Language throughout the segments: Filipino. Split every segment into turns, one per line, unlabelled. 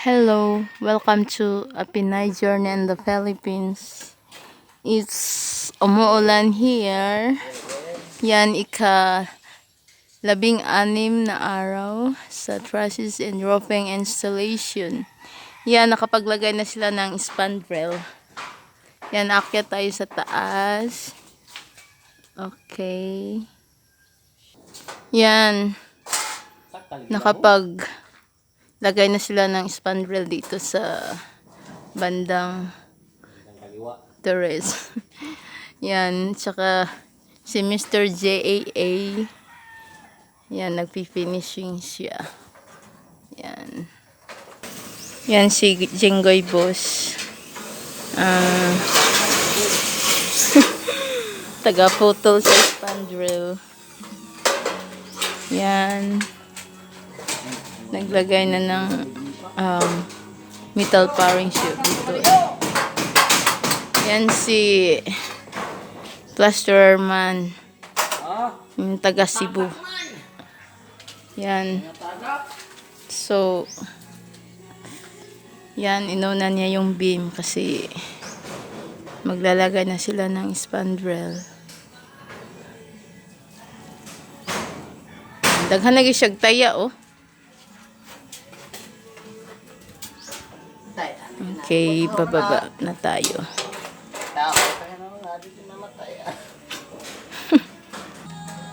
Hello, welcome to a Pinay Journey in the Philippines. It's umuulan here. Yan, ika-16 na araw sa Trusses and roofing installation. Yan, nakapaglagay na sila ng spandrel. Yan, aakyat tayo sa taas. Okay. Yan, lagay na sila ng spandrel dito sa bandang Torres. Yan, tsaka si Mr. JAA. Yan, nagpi-finishing siya. Yan. Yan si Jinggoy Boss. Taga-putol sa spandrel. Yan. Naglagay na ng metal paring sheet dito. Yan si plasterer man. Yung taga Cebu. Yan. So, yan, inuna niya yung beam kasi maglalagay na sila ng spandrel. Daghan lagi siyang taya, oh. Okay, bababa na tayo.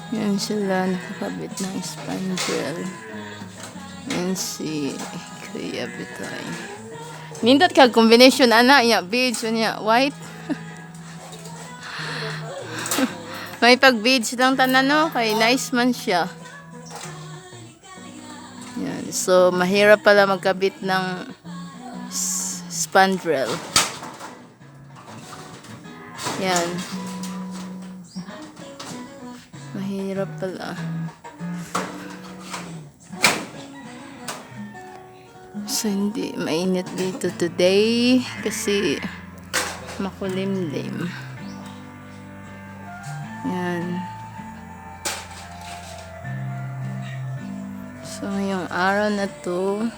Yan sila, nakakabit ng spandrel. Yan si Kuya Bitay. Nindot ka combination ana ya beads niya white. May pag beads lang tanan no, kay nice man siya. Yan, so mahirap pala magkabit ng spandrel. Yan. Mahirap pala. So, hindi mainit dito today kasi makulimlim. Yan. So, ngayong araw na to,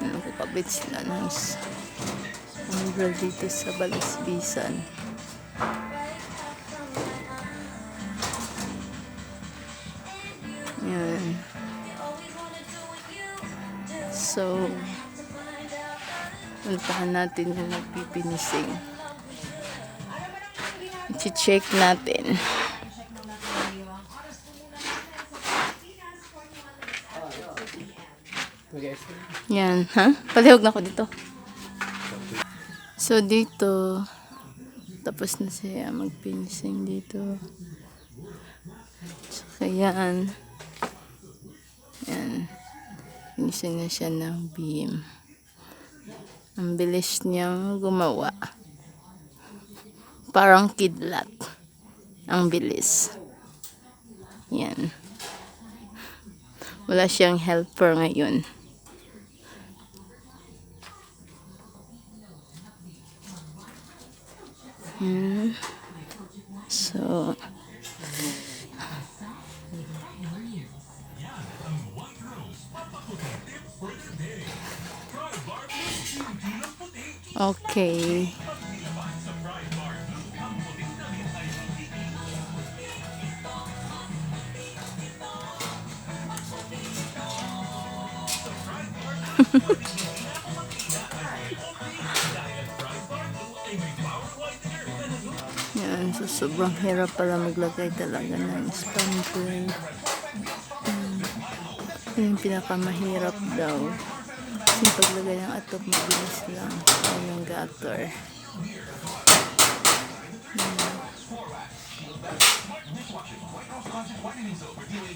nakakabit sila ng spandrel dito sa Balisbisan. Yan. So, puntahan natin yung nagpipinising. I-check natin. Yan, ha? Palihog na ako dito. So, dito, tapos na siya magpinising dito. So, yan. Yan. Finising na siya ng beam. Ang bilis niyang gumawa. Parang kidlat. Ang bilis. Yan. Wala siyang helper ngayon. So, okay. Yan, so sobrang hirap pala maglagay talaga ng spandrel. Yung pinakamahirap daw. Yung paglagay ng atop, mabilis lang. Yung gutter.